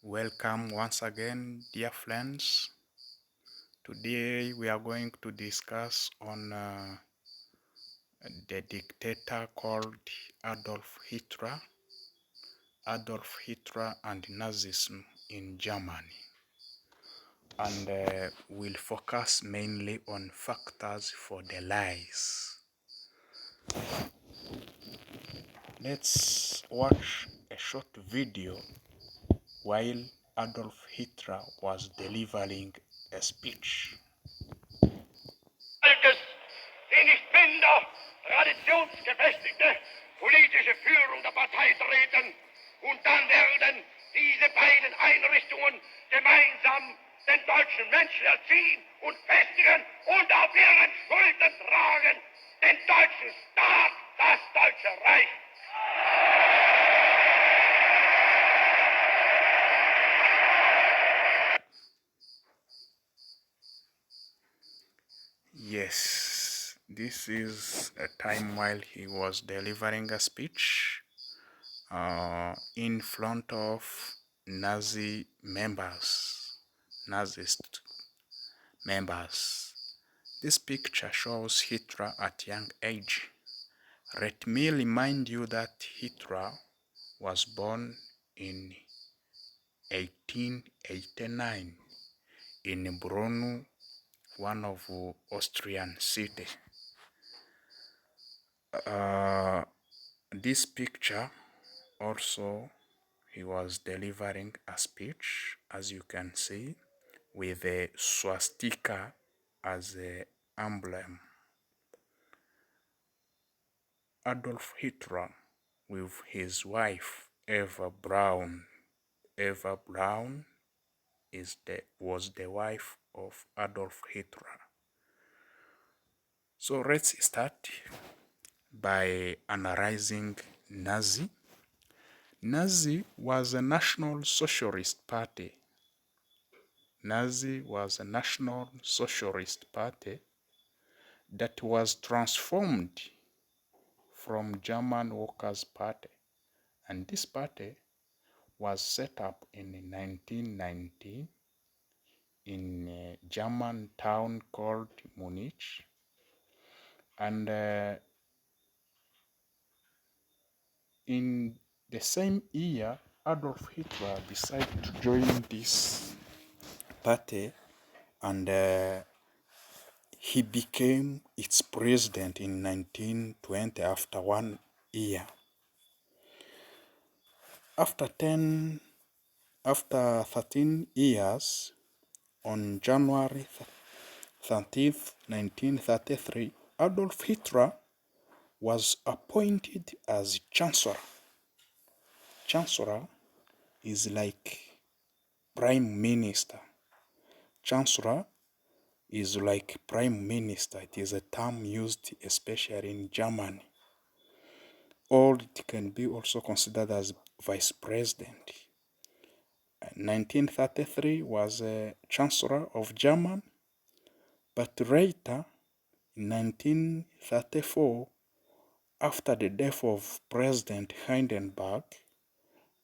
Welcome once again, dear friends. Today we are going to discuss on the dictator called Adolf Hitler and Nazism in Germany. And we'll focus mainly on factors for the rise. Let's watch a short video while Adolf Hitler was delivering a speech. Den nicht minder traditionsgefestigte politische Führung der Partei treten, und dann werden diese beiden Einrichtungen gemeinsam den deutschen Menschen erziehen und festigen und auf ihren Schultern tragen den deutschen Staat, das Deutsche Reich. Yes, this is a time while he was delivering a speech in front of Nazist members. This picture shows Hitler at young age. Let me remind you that Hitler was born in 1889 in Brno, one of Austrian city. This picture also, he was delivering a speech, as you can see, with a swastika as an emblem. Adolf Hitler with his wife Eva Braun. Eva Braun was the wife of Adolf Hitler. So let's start by analyzing Nazi. Nazi was a National Socialist Party. Nazi was a National Socialist Party that was transformed from German Workers' Party, and this party was set up in 1919 in a German town called Munich, and in the same year Adolf Hitler decided to join this party, and he became its president in 1920 after 1 year. After 13 years, on January 13th, 1933, Adolf Hitler was appointed as Chancellor. Chancellor is like Prime Minister. Chancellor is like Prime Minister. It is a term used especially in Germany. Or it can be also considered as Vice President. 1933 was a Chancellor of Germany, but later, in 1934, after the death of President Hindenburg,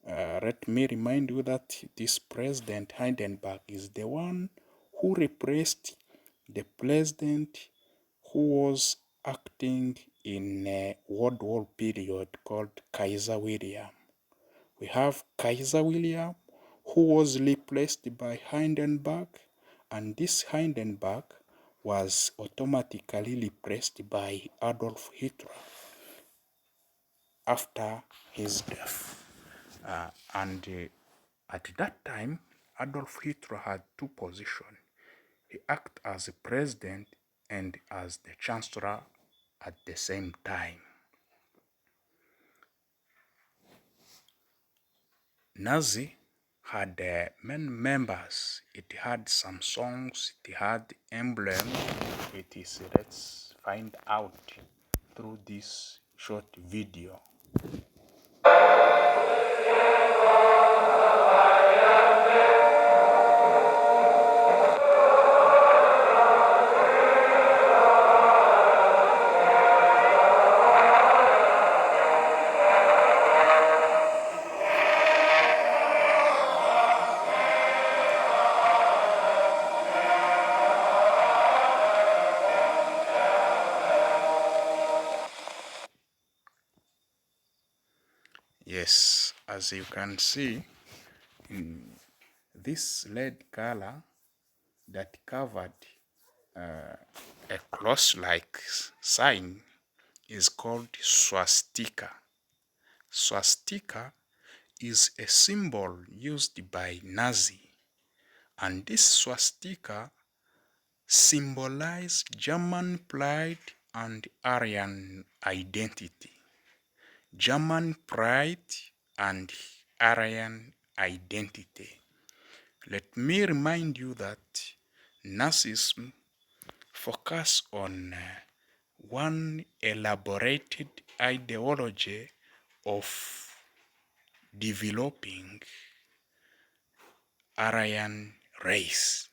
let me remind you that this President Hindenburg is the one who replaced the president who was acting in a World War period called Kaiser William. We have Kaiser William, who was replaced by Hindenburg, and this Hindenburg was automatically replaced by Adolf Hitler after his death. At that time, Adolf Hitler had two positions. He acted as a president and as the chancellor at the same time. Nazi had many members. It had some songs, it had emblem. Let's find out through this short video. Yes, as you can see, this red color that covered a cross-like sign is called swastika. Swastika is a symbol used by Nazi, and this swastika symbolizes German pride and Aryan identity. German pride and Aryan identity. Let me remind you that Nazism focused on one elaborated ideology of developing Aryan race,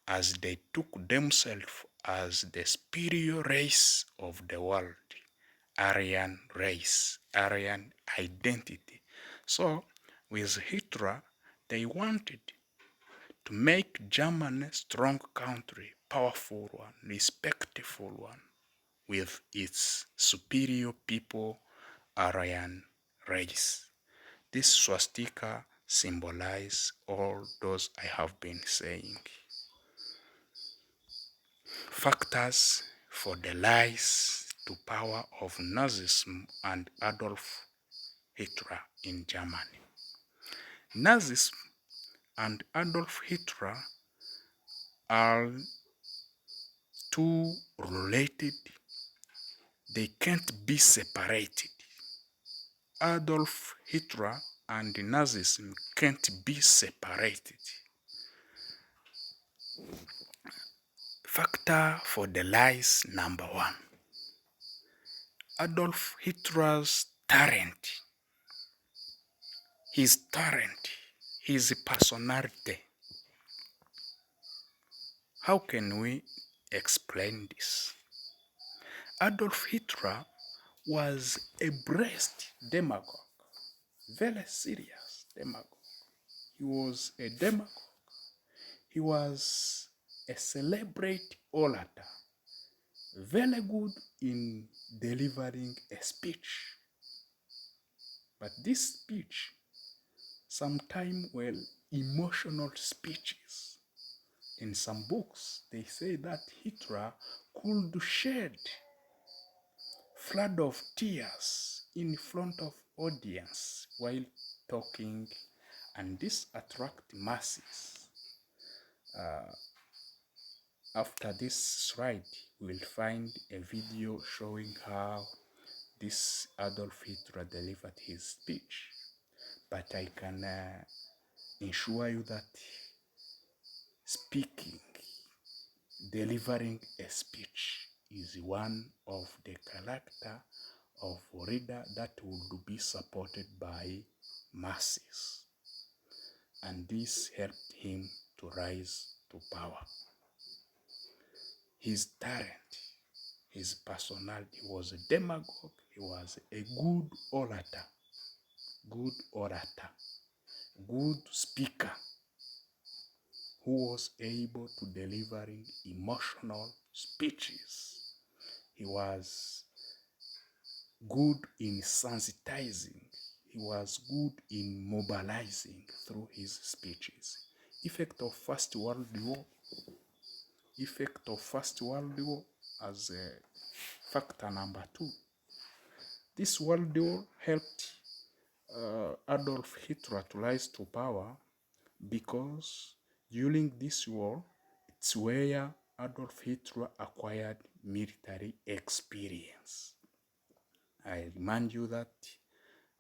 as they took themselves as the superior race of the world. Aryan race, Aryan identity. So with Hitler, they wanted to make Germany a strong country, powerful one, respectful one, with its superior people, Aryan race. This swastika symbolizes all those I have been saying. Factors for the rise to power of Nazism and Adolf Hitler in Germany. Nazism and Adolf Hitler are too related. They can't be separated. Adolf Hitler and Nazism can't be separated. Factor for the rise number 1. Adolf Hitler's talent. His talent, his personality. How can we explain this? Adolf Hitler was a breast demagogue, very serious demagogue. He was a demagogue. He was a celebrate orator, very good in delivering a speech. But this speech sometimes were emotional speeches. In some books, they say that Hitler could shed flood of tears in front of audience while talking, and this attract masses. After this slide, we will find a video showing how this Adolf Hitler delivered his speech. But I can assure you that speaking, delivering a speech is one of the character of a leader that would be supported by masses. And this helped him to rise to power. His talent, his personality, was a demagogue. He was a good orator, good speaker, who was able to delivering emotional speeches. He was good in sensitizing. He was good in mobilizing through his speeches. Effect of First World War. Effect of First World War as factor number 2. This World War helped Adolf Hitler to rise to power because during this war, it's where Adolf Hitler acquired military experience. I remind you that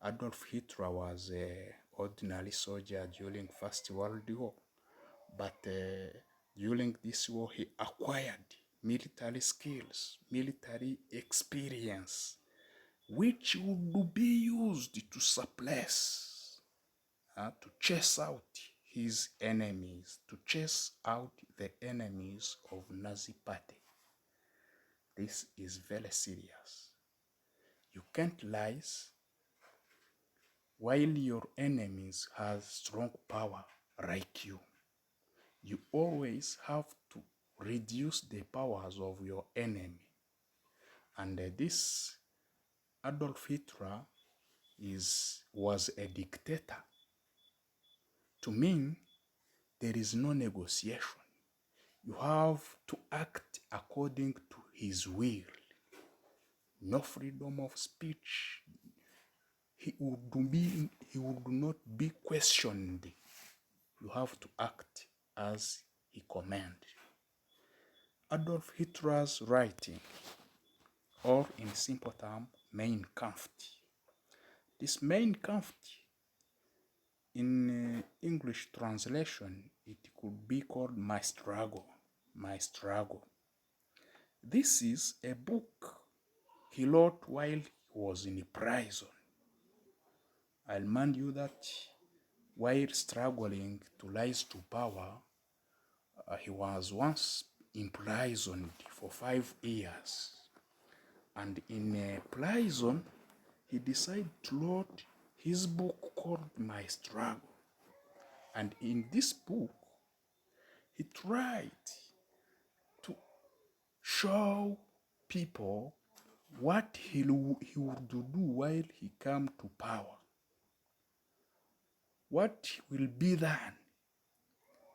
Adolf Hitler was an ordinary soldier during First World War, but during this war he acquired military skills, military experience, which would be used to suppress, to chase out his enemies, to chase out the enemies of Nazi Party. This is very serious. You can't lie while your enemies have strong power like you. You always have to reduce the powers of your enemy. And this Adolf Hitler was a dictator. To mean there is no negotiation. You have to act according to his will. No freedom of speech. He would not be questioned. You have to act as he commands. Adolf Hitler's writing, or in simple term, Mein Kampf. This Mein Kampf, in English translation, it could be called My Struggle. My Struggle. This is a book he wrote while he was in prison. I'll remind you that while struggling to rise to power, he was once imprisoned for 5 years. And in prison, he decided to write his book called My Struggle. And in this book, he tried to show people what he would do while he came to power. What will be done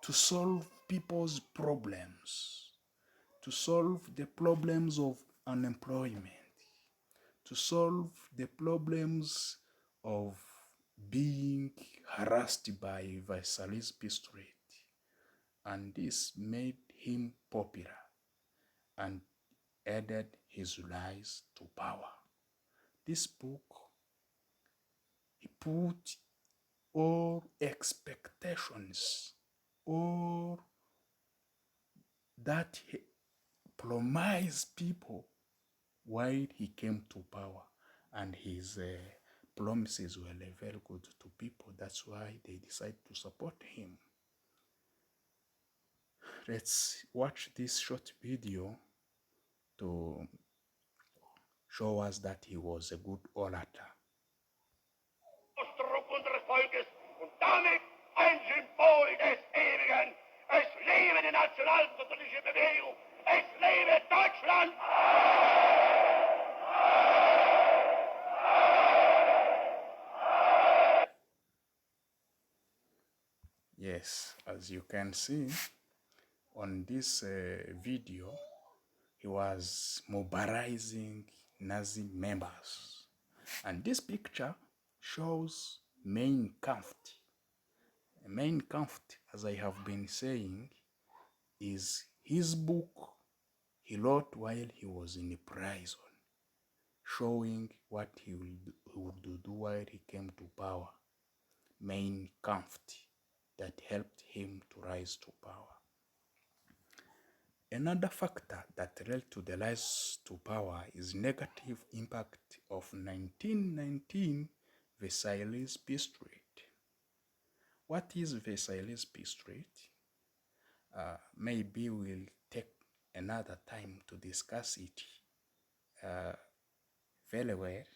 to solve people's problems, to solve the problems of unemployment, to solve the problems of being harassed by Versailles Peace Treaty. And this made him popular and added his rise to power. This book, he put all expectations, all that he promised people while he came to power, and his promises were very good to people. That's why they decided to support him. Let's watch this short video to show us that he was a good orator. Ausdruck unseres Volkes und damit ein Symbol des Ewigen. Es lebe die nationalsozialistische Bewegung. Es lebe Deutschland. Yes, as you can see on this video, he was mobilizing Nazi members. And this picture shows Mein Kampf. Mein Kampf, as I have been saying, is his book he wrote while he was in prison, showing what he would do while he came to power. Mein Kampf, that helped him to rise to power. Another factor that led to the rise to power is negative impact of 1919 Versailles Peace Treaty. What is Versailles Peace Treaty? Maybe we'll take another time to discuss it very well.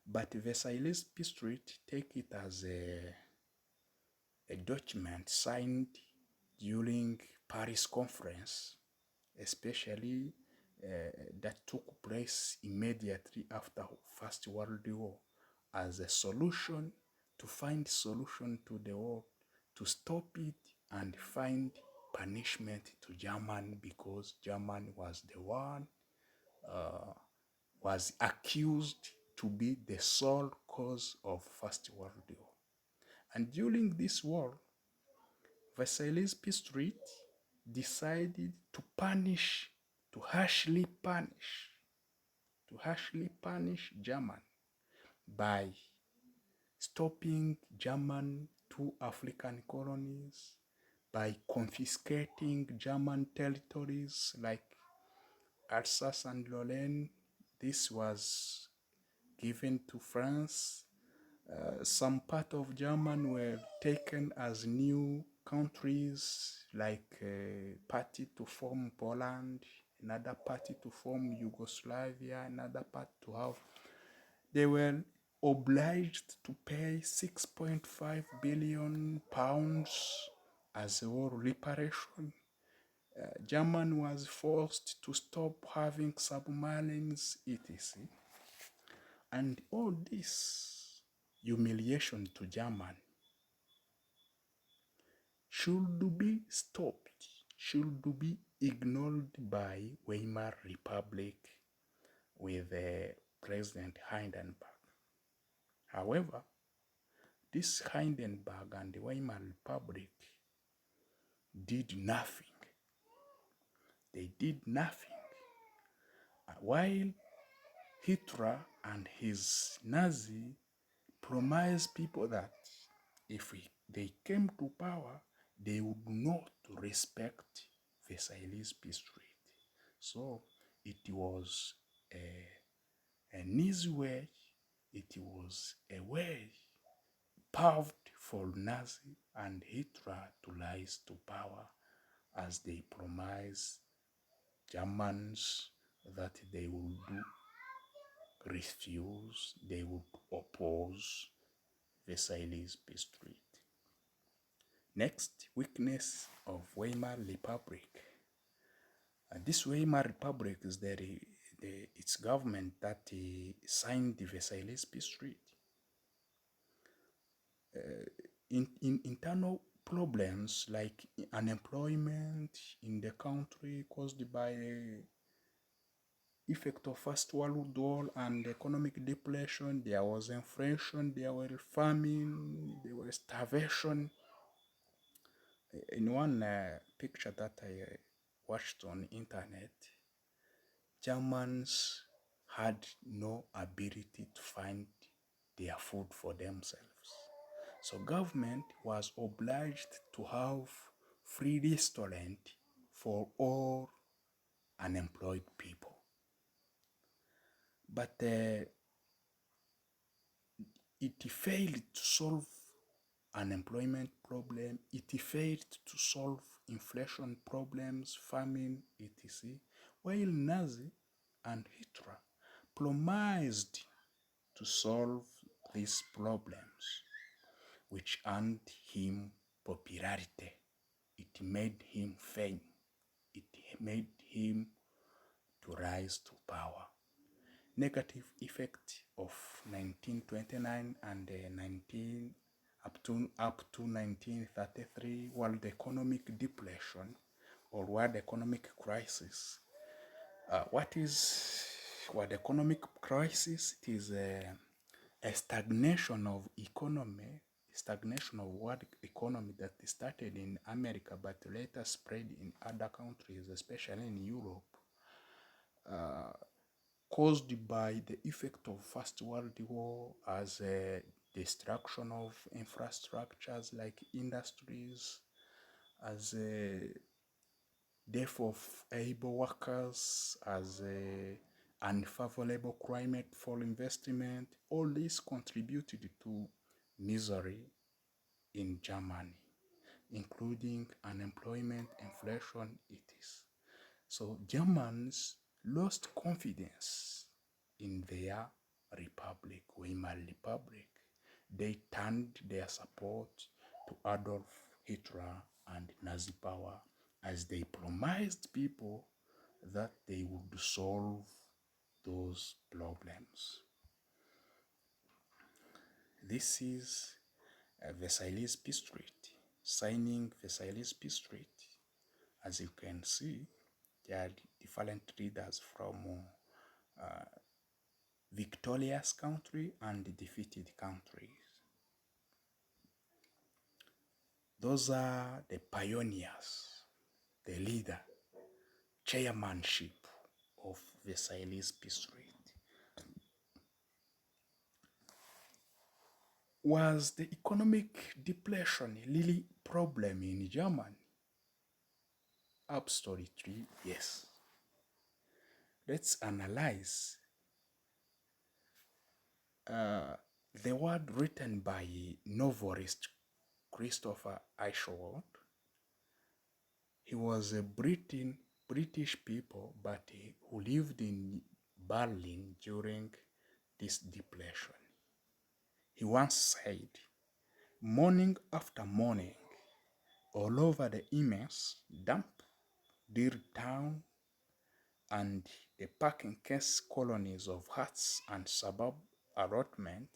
But Versailles Peace Treaty, take it as a document signed during Paris Conference, especially that took place immediately after First World War, as a solution to find solution to the war, to stop it and find punishment to Germany, because Germany was the one was accused to be the sole cause of First World War. And during this war, Versailles Peace Treaty decided to punish, to harshly punish Germany by stopping German 2 African colonies, by confiscating German territories like Alsace and Lorraine. This was given to France. Some part of Germany were taken as new countries, like a party to form Poland, another party to form Yugoslavia, another part to have. They were obliged to pay 6.5 billion pounds as a war reparation. Germany was forced to stop having submarines, etc. And all this humiliation to Germany should be stopped, should be ignored by Weimar Republic with President Hindenburg. However, this Hindenburg and the Weimar Republic did nothing. They did nothing. While Hitler and his Nazi promised people that if they came to power, they would not respect Versailles Peace Treaty. So it was an easy way, it was a way paved for Nazi and Hitler to rise to power, as they promised Germans that they would refuse, they would oppose Versailles Peace Treaty. Next, weakness of Weimar Republic. This Weimar Republic is its government that signed the Versailles Peace Treaty. In internal problems like unemployment in the country caused by effect of First World War and economic depression, there was inflation, there were famine, there was starvation. In one picture that I watched on internet, Germans had no ability to find their food for themselves. So government was obliged to have free restaurant for all unemployed people. But it failed to solve unemployment problem, it failed to solve inflation problems, famine, etc. While Nazi and Hitler promised to solve these problems, which earned him popularity. It made him fame. It made him to rise to power. Negative effect of 1929 and 1933 world economic depression or world economic crisis. What is world economic crisis? It is a stagnation of economy, stagnation of world economy that started in America but later spread in other countries, especially in Europe, caused by the effect of First World War as a destruction of infrastructures like industries, as a death of able workers, as a unfavorable climate for investment. All this contributed to misery in Germany, including unemployment, inflation, etc. So Germans lost confidence in their republic, Weimar Republic. They turned their support to Adolf Hitler and Nazi power, as they promised people that they would solve those problems. This is Versailles Peace Treaty, signing Versailles Peace Treaty. As you can see, there are different leaders from victorious country and defeated countries. Those are the pioneers, the leader, chairmanship of Versailles Peace Treaty. Was the economic depression really a problem in Germany? Absolutely, yes. Let's analyze the word written by novelist Christopher Isherwood. He was a British people, but who lived in Berlin during this depression. He once said, morning after morning, all over the immense, damp, dirty town and the packing case colonies of huts and suburbs allotment,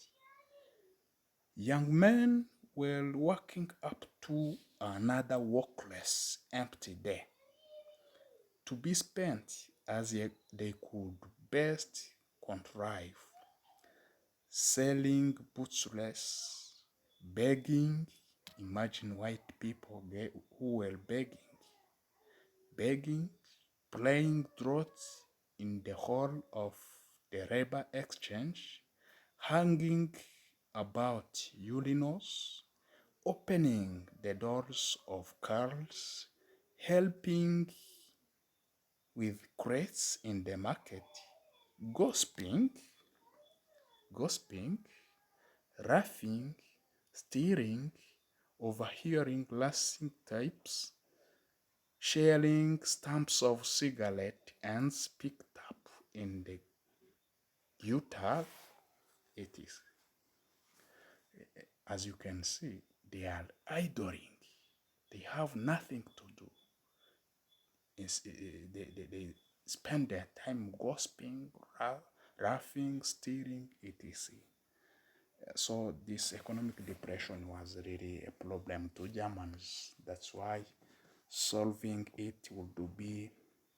young men were walking up to another workless empty day to be spent as they could best contrive, selling bootless, begging. Imagine white people who were begging, playing draughts in the hall of the labor exchange, hanging about urinals, opening the doors of cars, helping with crates in the market, gossiping, laughing, steering, overhearing lasting types, sharing stumps of cigarette ends picked up in the gutter. It is, as you can see, they are idling. They have nothing to do. They spend their time gossiping, laughing, steering, etc. So this economic depression was really a problem to Germans. That's why solving it would be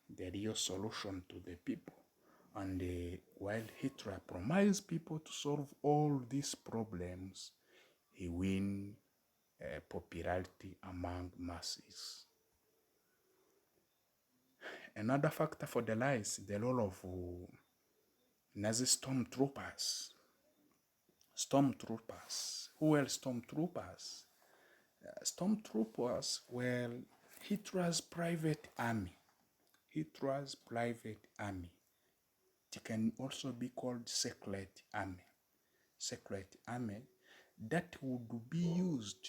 the real solution to the people. And while Hitler promised people to solve all these problems, he win popularity among masses. Another factor for the rise, the role of Nazi stormtroopers. Who were stormtroopers? Stormtroopers were Hitler's private army. Hitler's private army. It can also be called secret army. Secret army that would be used.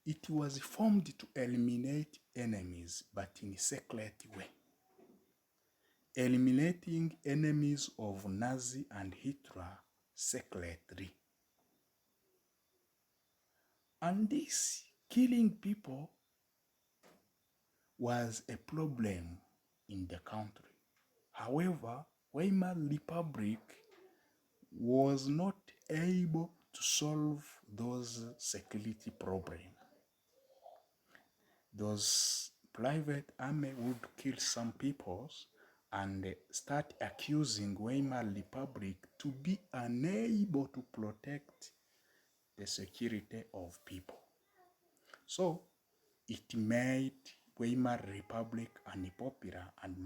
It was formed to eliminate enemies, but in a secret way. Eliminating enemies of Nazi and Hitler secretly. And this killing people was a problem in the country. However, Weimar Republic was not able to solve those security problems. Those private army would kill some people and start accusing Weimar Republic to be unable to protect the security of people. So it made Weimar Republic unpopular and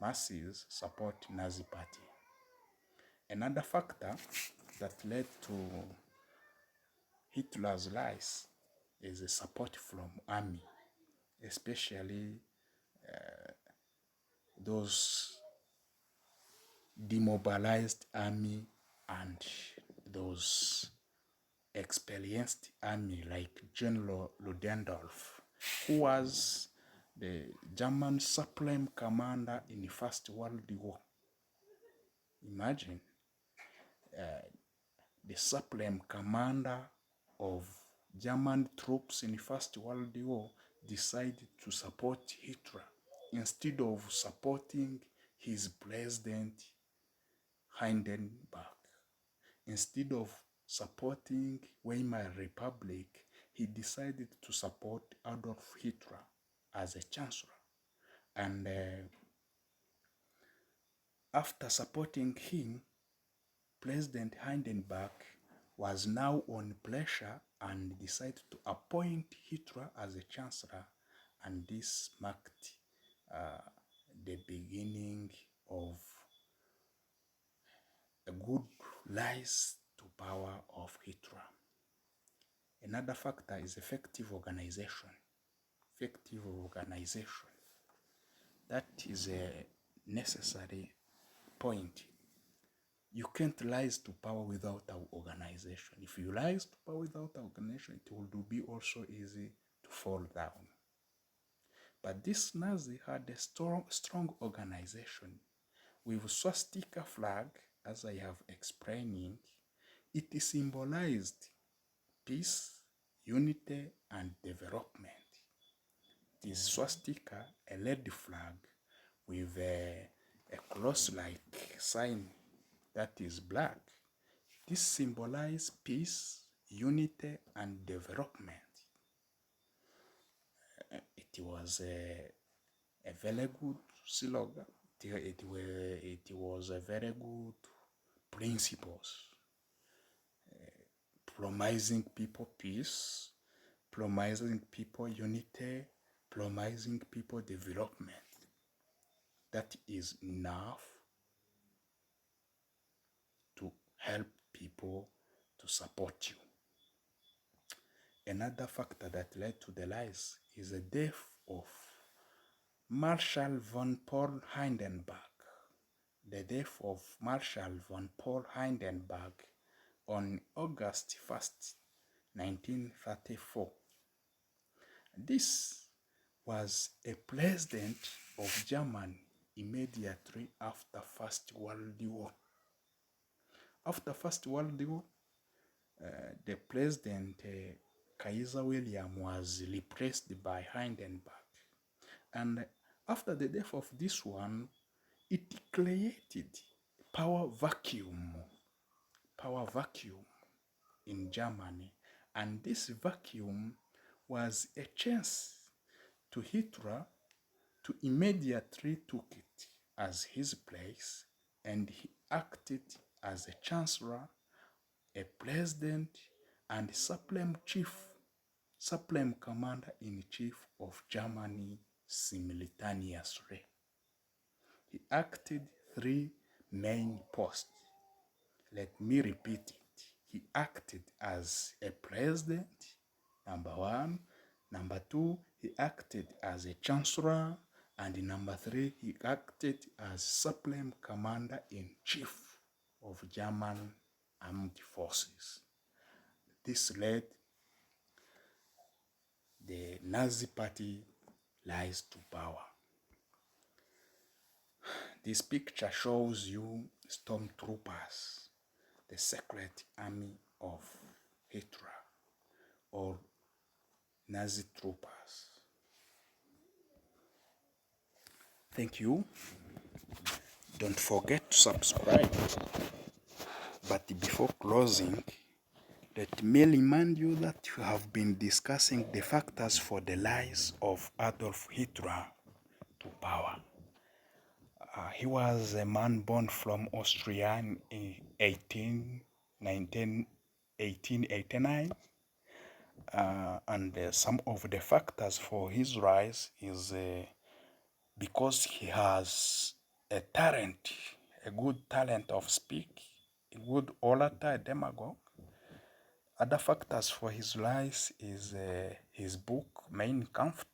masses support Nazi party. Another factor that led to Hitler's rise is the support from army, especially those demobilized army and those experienced army like General Ludendorff, who was the German supreme commander in the First World War. Imagine the supreme commander of German troops in the First World War decided to support Hitler instead of supporting his president Hindenburg. Instead of supporting Weimar Republic, he decided to support Adolf Hitler as a chancellor. And after supporting him, President Hindenburg was now on pressure and decided to appoint Hitler as a chancellor, and this marked the beginning of a good rise to power of Hitler. Another factor is effective organization. Effective organization. That is a necessary point. You can't rise to power without an organization. If you rise to power without an organization, it will be also easy to fall down. But this Nazi had a strong organization with swastika flag, as I have explaining. It symbolized peace, unity, and development. It is swastika, a red flag with a cross-like sign that is black. This symbolizes peace, unity, and development. It was a very good slogan. It was a very good principles, promising people peace, promising people unity, promising people development. That is enough to help people to support you. Another factor that led to the rise is the death of Marshal von Paul Hindenburg. The death of Marshal von Paul Hindenburg on August 1st, 1934. This was a president of Germany immediately after First World War. After First World War, the president Kaiser William was replaced by Hindenburg. And after the death of this one, it created power vacuum in Germany. And this vacuum was a chance to Hitler to immediately took it as his place, and he acted as a chancellor, a president, and supreme commander-in-chief of Germany simultaneously. He acted three main posts. Let me repeat it. He acted as a president, number one. Number two, he acted as a chancellor. And number three, he acted as supreme commander-in-chief of German armed forces. This led the Nazi Party rise to power. This picture shows you stormtroopers, the secret army of Hitler, or Nazi troopers. Thank you. Don't forget to subscribe. But before closing, let me remind you that you have been discussing the factors for the rise of Adolf Hitler to power. He was a man born from Austria in 1889. And some of the factors for his rise is because he has a good talent of speak, a good orator, a demagogue. Other factors for his rise is his book, Mein Kampf,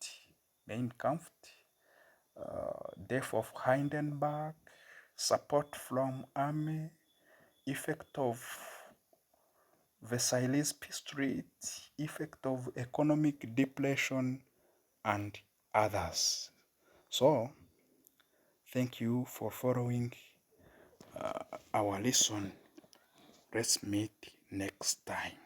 death of Hindenburg, support from army, effect of Versailles Peace Treaty, effect of economic depression, and others. So, thank you for following our lesson. Let's meet next time.